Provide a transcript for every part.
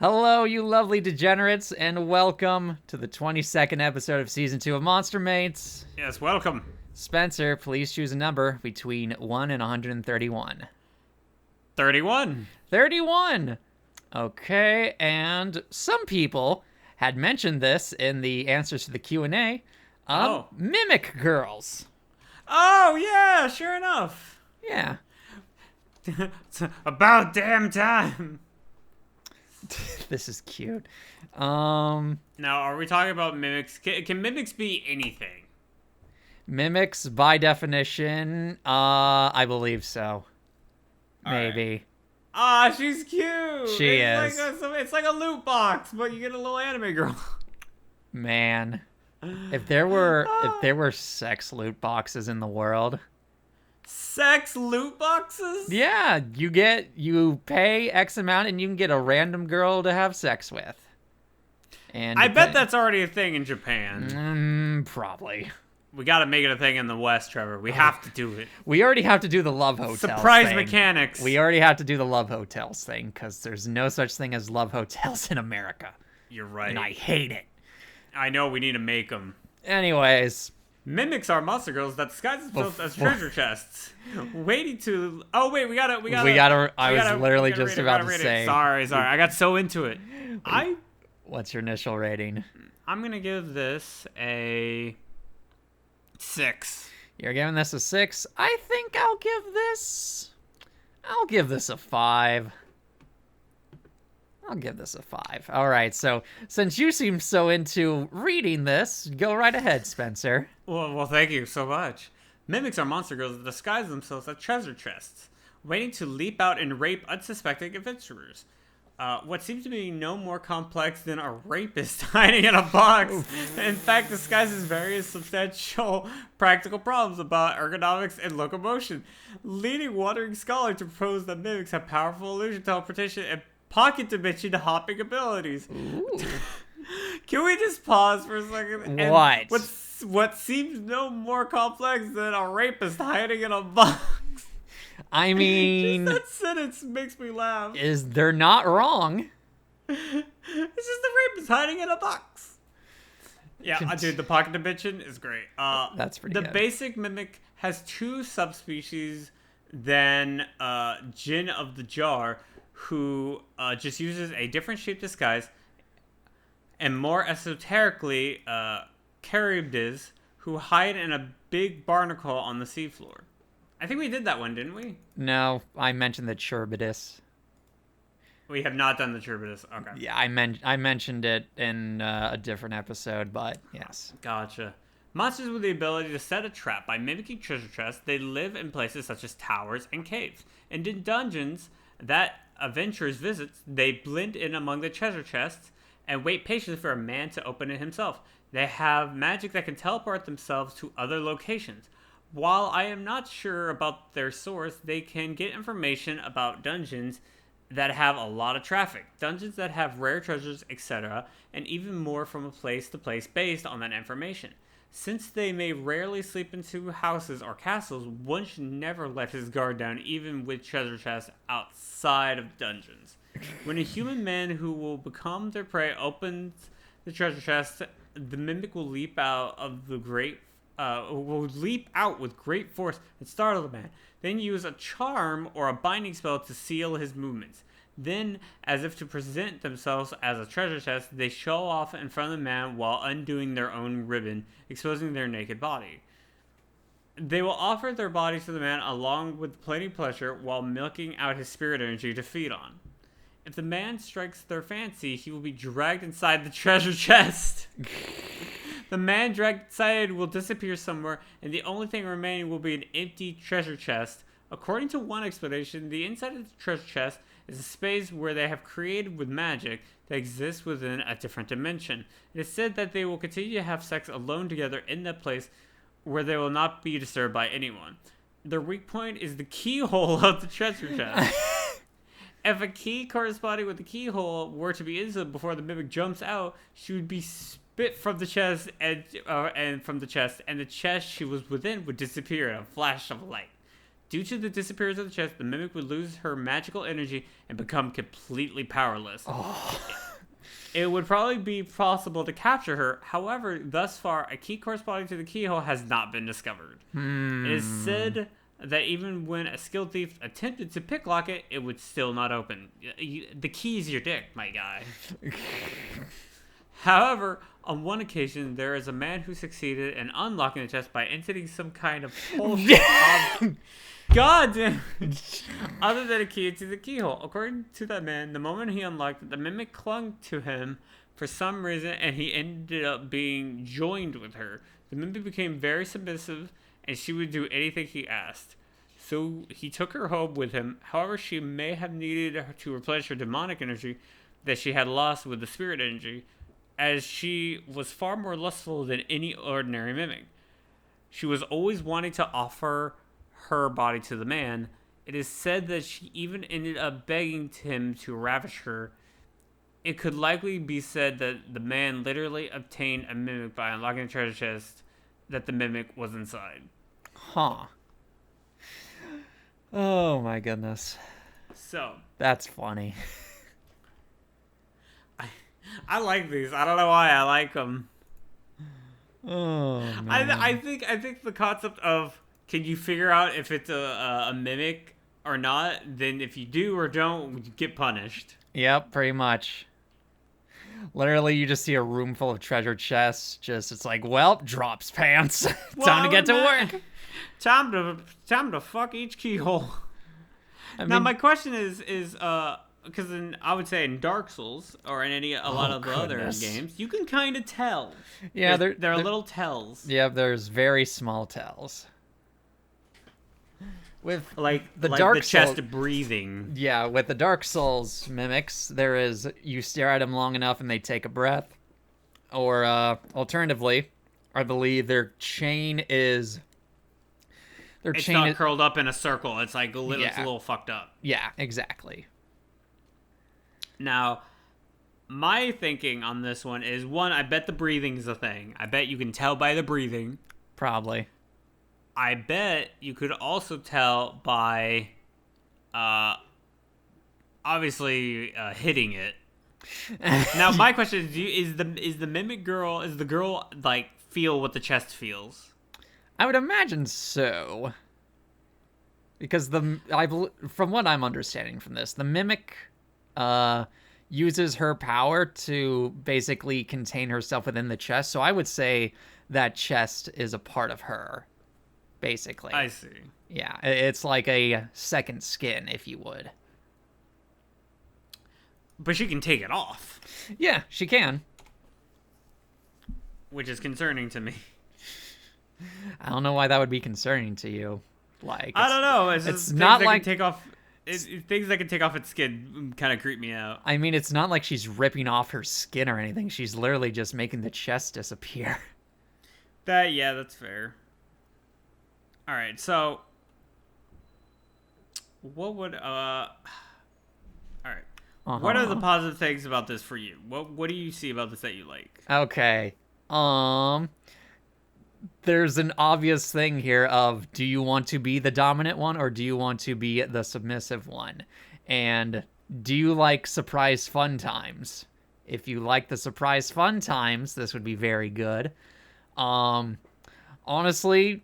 Hello, you lovely degenerates, and welcome to the 22nd episode of Season 2 of Monster Mates. Yes, welcome. Spencer, please choose a number between 1 and 131. 31. 31! Okay, and some people had mentioned this in the answers to the Q&A. Mimic girls. Oh, yeah, sure enough. Yeah. It's about damn time. This is cute. Now, are we talking about mimics? Can mimics be anything? Mimics, by definition, I believe so. Maybe. Ah, she's cute. She it's is. It's like a loot box, but you get a little anime girl. Man, if there were sex loot boxes in the world, Sex loot boxes? yeah, you pay X amount and you can get a random girl to have sex with. And I bet that's already a thing in Japan. Probably. We gotta make it a thing in the West, Trevor. We have to do it. We already have to do the love hotels Surprise thing. mechanics. We already have to do the love hotels thing because there's no such thing as love hotels in America. You're right. And I hate it. I know we need to make them. Anyways. Mimics are monster girls that disguise themselves as treasure chests, waiting to. Oh wait, we gotta. I was literally just about to say. Sorry. I got so into it. What's your initial rating? I'm gonna give this a 6. You're giving this a 6. I think I'll give this a 5. I'll give this a 5. All right, so since you seem so into reading this, go right ahead, Spencer. Well, thank you so much. Mimics are monster girls that disguise themselves as treasure chests, waiting to leap out and rape unsuspecting adventurers. What seems to be no more complex than a rapist hiding in a box. In fact, disguises various substantial practical problems about ergonomics and locomotion, leading wandering scholars to propose that mimics have powerful illusion teleportation and pocket dimension hopping abilities. Can we just pause for a second? What? What seems no more complex than a rapist hiding in a box? I mean, just that sentence makes me laugh. They're not wrong. It's just the rapist hiding in a box. Yeah, dude, the pocket dimension is great. That's pretty good. The basic mimic has 2 subspecies than Jin of the Jar, who just uses a different shape disguise, and more esoterically, Charybdis, who hide in a big barnacle on the seafloor. I think we did that one, didn't we? No, I mentioned the Charybdis. We have not done the Charybdis. Okay. Yeah, I mentioned it in a different episode, but yes. Gotcha. Monsters with the ability to set a trap by mimicking treasure chests, they live in places such as towers and caves. And in dungeons that adventurers visit, they blend in among the treasure chests and wait patiently for a man to open it himself. They have magic that can teleport themselves to other locations. While I am not sure about their source, they can get information about dungeons that have a lot of traffic, dungeons that have rare treasures, etc., and even more from a place to place based on that information. Since they may rarely sleep in 2 houses or castles, one should never let his guard down, even with treasure chests outside of dungeons. When a human man who will become their prey opens the treasure chest, the mimic will leap out with great force and startle the man. Then use a charm or a binding spell to seal his movements. Then, as if to present themselves as a treasure chest, they show off in front of the man while undoing their own ribbon, exposing their naked body. They will offer their bodies to the man along with plenty pleasure while milking out his spirit energy to feed on. If the man strikes their fancy, he will be dragged inside the treasure chest. The man dragged inside will disappear somewhere, and the only thing remaining will be an empty treasure chest. According to one explanation, the inside of the treasure chest is a space where they have created with magic that exists within a different dimension. It is said that they will continue to have sex alone together in that place where they will not be disturbed by anyone. Their weak point is the keyhole of the treasure chest. If a key corresponding with the keyhole were to be inserted before the mimic jumps out, she would be spit from the chest and the chest she was within would disappear in a flash of light. Due to the disappearance of the chest, the mimic would lose her magical energy and become completely powerless. Oh. It would probably be possible to capture her. However, thus far, a key corresponding to the keyhole has not been discovered. It is said that even when a skilled thief attempted to picklock it, it would still not open. The key's your dick, my guy. However, on one occasion, there is a man who succeeded in unlocking the chest by inserting some kind of bullshit God damn. Other than a key into the keyhole. According to that man, the moment he unlocked it, the mimic clung to him for some reason, and he ended up being joined with her. The mimic became very submissive, and she would do anything he asked. So he took her home with him. However, she may have needed to replenish her demonic energy that she had lost with the spirit energy, as she was far more lustful than any ordinary mimic. She was always wanting to offer her body to the man. It is said that she even ended up begging him to ravish her. It could likely be said that the man literally obtained a mimic by unlocking the treasure chest that the mimic was inside. Huh. Oh my goodness. So that's funny. I like these. I don't know why I like them. Oh man. I think the concept of, can you figure out if it's a mimic or not? Then if you do or don't, you get punished. Yep, pretty much. Literally, you just see a room full of treasure chests. It's like, well, drops pants. Time to get to work. Time to fuck each keyhole. Now, my question is because I would say in Dark Souls or in a lot of the other games, you can kind of tell. Yeah, there are little tells. Yeah, there's very small tells. With the Dark chest Souls, breathing. Yeah, with the Dark Souls mimics, there is, you stare at them long enough and they take a breath. Or alternatively, I believe their chain is... It's not curled up in a circle. It's like it's a little fucked up. Yeah, exactly. Now, my thinking on this one is, one, I bet the breathing is a thing. I bet you can tell by the breathing. Probably. I bet you could also tell by, obviously, hitting it. Now, my question is the mimic girl, is the girl, like, feel what the chest feels? I would imagine so. Because from what I'm understanding from this, the mimic uses her power to basically contain herself within the chest. So I would say that chest is a part of her, basically. I see. Yeah, it's like a second skin, if you would. But she can take it off. Yeah, she can. Which is concerning to me. I don't know why that would be concerning to you. Like, I don't know. It's not like take off. Things that can take off its skin kind of creep me out. I mean, it's not like she's ripping off her skin or anything. She's literally just making the chest disappear. That's fair. All right, so what would all right. What are the positive things about this for you? What do you see about this that you like? Okay. There's an obvious thing here of, do you want to be the dominant one or do you want to be the submissive one? And do you like surprise fun times? If you like the surprise fun times, this would be very good. Honestly,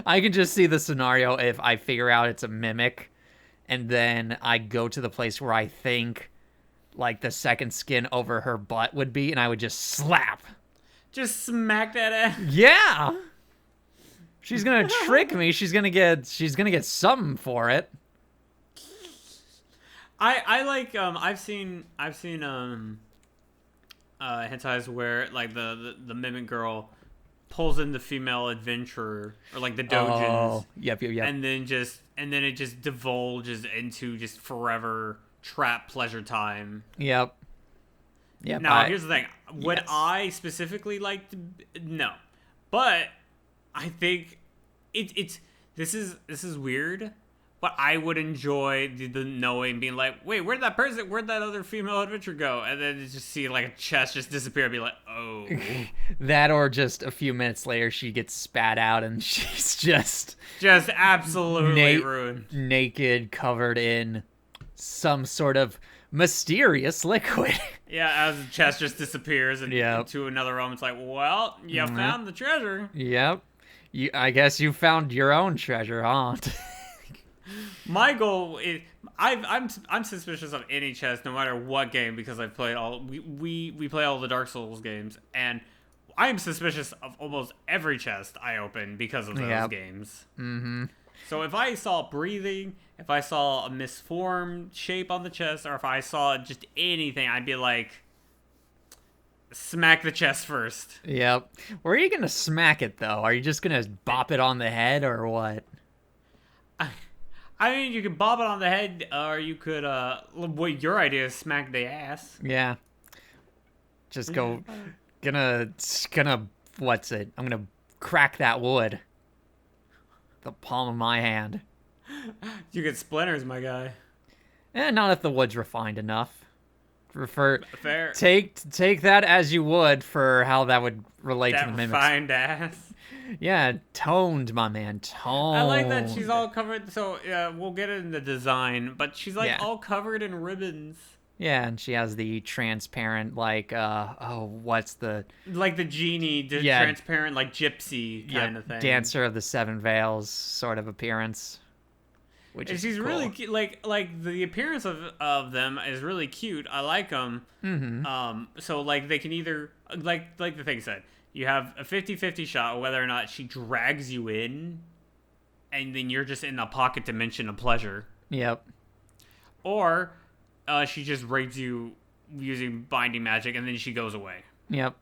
I can just see the scenario if I figure out it's a mimic and then I go to the place where I think like the second skin over her butt would be, and I would just slap. Just smack that ass. Yeah. She's gonna trick me. She's gonna get something for it. I like I've seen hentais where like the mimic girl pulls in the female adventurer or like the dojins. Oh, yep. And then it just divulges into just forever trap pleasure time. Yep. Now, here's the thing. Would I specifically like to? No. But I think this is weird, but but I would enjoy the knowing, being like, wait, where'd that other female adventurer go? And then just see like a chest just disappear and be like, oh. That, or just a few minutes later, she gets spat out and she's just absolutely ruined. Naked, covered in some sort of mysterious liquid. Yeah, as the chest just disappears into another room, it's like, well, you found the treasure. Yep. I guess you found your own treasure, huh? My goal is I'm suspicious of any chest, no matter what game, because I've played we play all the Dark Souls games, and I'm suspicious of almost every chest I open because of those games. Mm-hmm. So if I saw breathing, if I saw a misformed shape on the chest, or if I saw just anything, I'd be like, smack the chest first. Yep. Where are you gonna smack it though? Are you just gonna bop it on the head or what? I mean, you could bop it on the head, or you could, what your idea is, smack the ass. Yeah. Just go, gonna, what's it? I'm gonna crack that wood. The palm of my hand. You get splinters, my guy. Not if the wood's refined enough. Fair. Take that as you would for how that would relate to the mimics. Refined ass. Yeah, toned, my man, toned. I like that she's all covered. So we'll get into the design, but she's like all covered in ribbons. Yeah, and she has the transparent, like, what's the... like the genie, transparent, like, gypsy kind of thing. Dancer of the Seven Veils sort of appearance. Which and is she's cool. really cute. Like, the appearance of them is really cute. I like them. Mm-hmm. So, like, they can either... Like the thing said, you have a 50-50 shot of whether or not she drags you in, and then you're just in a pocket dimension of pleasure. Yep. Or... she just rapes you using binding magic, and then she goes away. Yep.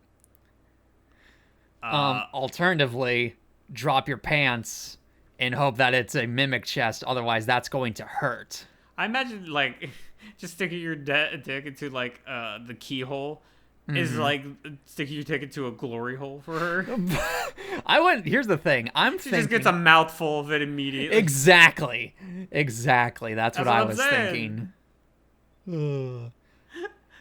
Alternatively, drop your pants and hope that it's a mimic chest. Otherwise, that's going to hurt. I imagine, like, just sticking your dick into, like, the keyhole is like sticking your dick into a glory hole for her. Here's the thing. She just gets a mouthful of it immediately. Exactly. That's what I was thinking.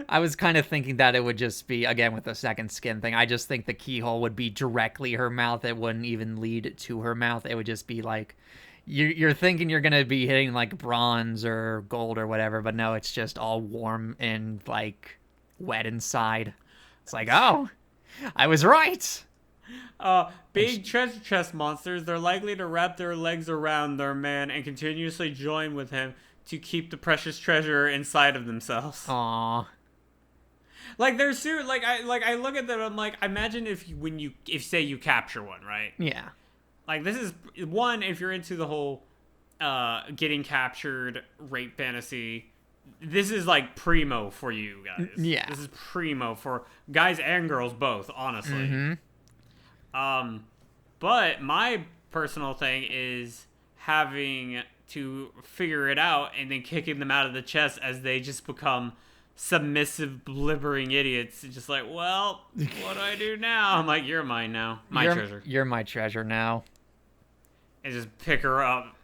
I was kind of thinking that it would just be, again, with the second skin thing, I just think the keyhole would be directly her mouth. It wouldn't even lead to her mouth. It would just be like, you're thinking you're going to be hitting like bronze or gold or whatever, but no, it's just all warm and like wet inside. It's like, oh, I was right. Big treasure chest monsters, they're likely to wrap their legs around their man and continuously join with him to keep the precious treasure inside of themselves. Aww. Like they're I look at them, I'm like, imagine if say you capture one, right? Yeah. Like this is one, if you're into the whole getting captured rape fantasy, this is like primo for you guys. Yeah. This is primo for guys and girls both, honestly. Mm-hmm. But my personal thing is having to figure it out and then kicking them out of the chest as they just become submissive, blibbering idiots. Just like, well, what do I do now? I'm like, you're mine now. Treasure. You're my treasure now. And just pick her up.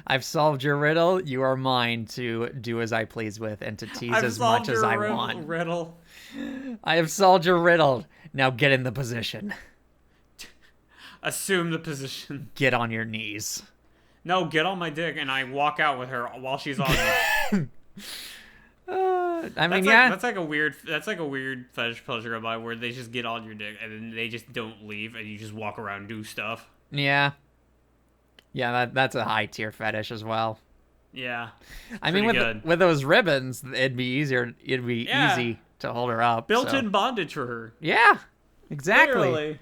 I've solved your riddle. You are mine to do as I please with and to tease as much as I want. Riddle. I have solved your riddle. Now get in the position. Assume the position. Get on your knees. No, get on my dick, and I walk out with her while she's on me. That's like a weird fetish pleasure of mine, where they just get on your dick and then they just don't leave, and you just walk around and do stuff. Yeah, that's a high tier fetish as well. Yeah, I mean, with those ribbons, it'd be easier. It'd be easy to hold her up. Built-in bondage for her. Yeah, exactly. Literally.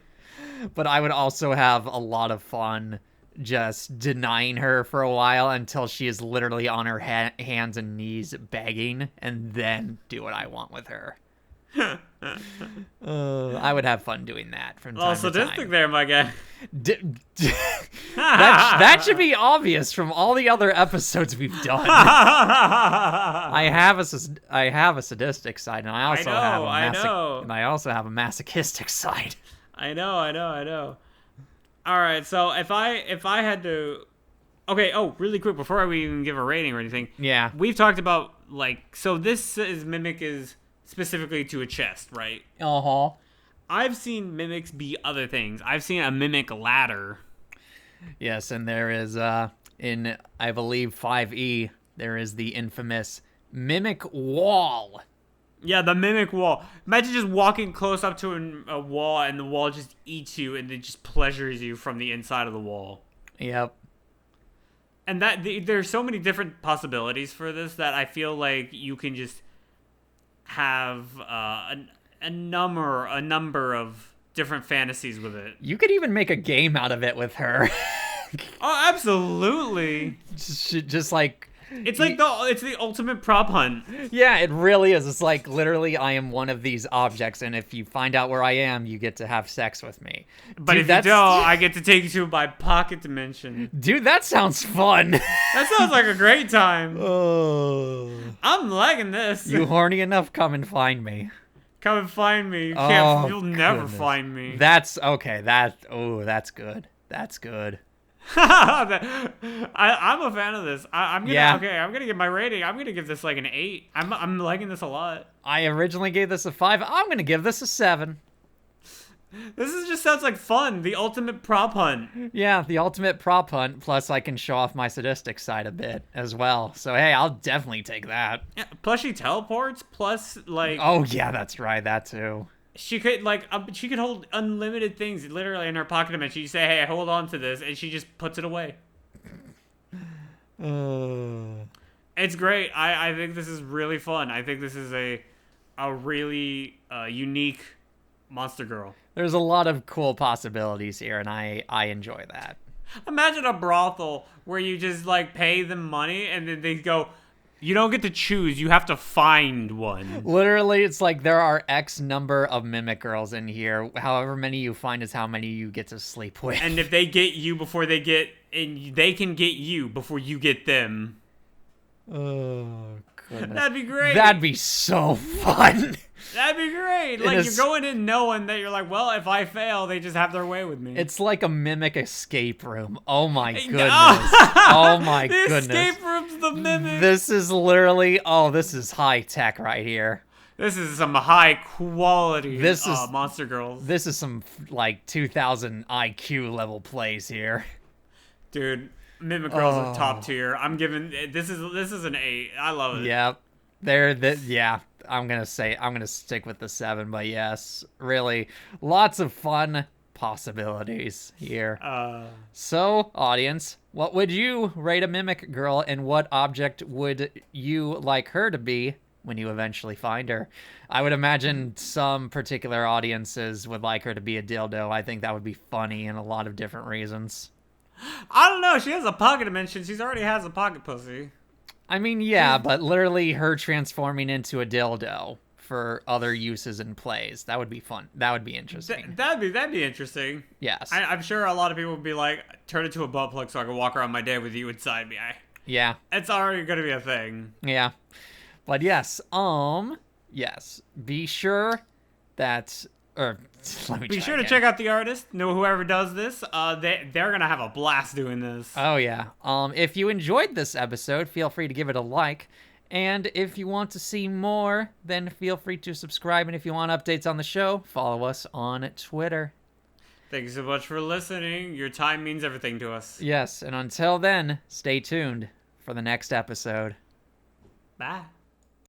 But I would also have a lot of fun just denying her for a while until she is literally on her hands and knees begging, and then do what I want with her. I would have fun doing that from time to time. Sadistic there, my guy. That should be obvious from all the other episodes we've done. I have a sadistic side, and I also have a masochistic side. I know. All right, so if I had to Okay, oh, really quick, before we even give a rating or anything, Yeah. we've talked about, like, so this is Mimic is specifically to a chest, right? Uh-huh. I've seen Mimics be other things. I've seen a Mimic ladder. Yes, and there is, in, I believe, 5E, there is the infamous Mimic Wall. Yeah, the Mimic wall. Imagine just walking close up to a wall and the wall just eats you and it just pleasures you from the inside of the wall. Yep. And there's so many different possibilities for this that I feel like you can just have a number of different fantasies with it. You could even make a game out of it with her. Oh, absolutely! just like... It's like it's the ultimate prop hunt. Yeah, it really is. It's like, literally, I am one of these objects, and if you find out where I am, you get to have sex with me. But Dude, if you don't, I get to take you to my pocket dimension. Dude, that sounds fun. That sounds like a great time. Oh. I'm liking this. You horny enough? Come and find me. Come and find me. You Oh, can't. You'll never goodness. find me. That's okay. That's good. That's good. I'm a fan of this. I'm gonna Yeah. Okay. I'm gonna give my rating. I'm gonna give this like an 8. I'm liking this a lot. I originally gave this a 5. I'm gonna give this a 7. Just sounds like fun. The ultimate prop hunt. Yeah, the ultimate prop hunt. Plus, I can show off my sadistic side a bit as well. So hey, I'll definitely take that. Yeah, plus she teleports. Plus, like, Oh yeah, that's right. That too. she could she could hold unlimited things literally in her pocket dimension. You say, "Hey, hold on to this," and she just puts it away. It's great. I think this is really fun. I think this is a really unique Monster Girl. There's a lot of cool possibilities here, and I enjoy that. Imagine a brothel where you just like pay them money and then they go, "You don't get to choose. You have to find one." Literally, it's like there are X number of mimic girls in here. However many you find is how many you get to sleep with. And if they get you before they get, and they can get you before you get them. Oh, goodness. That'd be great. That'd be so fun. That'd be great. Like, you're going in knowing that you're like, well, if I fail, they just have their way with me. It's like a mimic escape room. Oh my goodness. Oh, Oh my the goodness. escape room's the Mimic. This is literally, this is high tech right here. This is some high quality This is- Monster Girls. This is some like 2000 IQ level plays here. Dude, Mimic Girls are top tier. I'm giving this is an 8. I love it. Yep. Yeah. I'm gonna stick with the 7, but yes, really, lots of fun possibilities here. So, audience, what would you rate a mimic girl, and what object would you like her to be when you eventually find her? I would imagine some particular audiences would like her to be a dildo. I think that would be funny in a lot of different reasons. I don't know. She has a pocket dimension. She's already has a pocket pussy. I mean, yeah, but literally her transforming into a dildo for other uses and plays. That would be fun. That would be interesting. That'd be interesting. Yes. I'm sure a lot of people would be like, turn it to a butt plug so I can walk around my day with you inside me. Yeah. It's already gonna be a thing. Yeah. But yes, yes. Be sure that, or let me Be try sure to again. check out the artist. Know whoever does this. They're gonna have a blast doing this. Oh yeah. If you enjoyed this episode, feel free to give it a like. And if you want to see more, then feel free to subscribe. And if you want updates on the show, follow us on Twitter. Thank you so much for listening. Your time means everything to us. Yes, and until then, stay tuned for the next episode. Bye.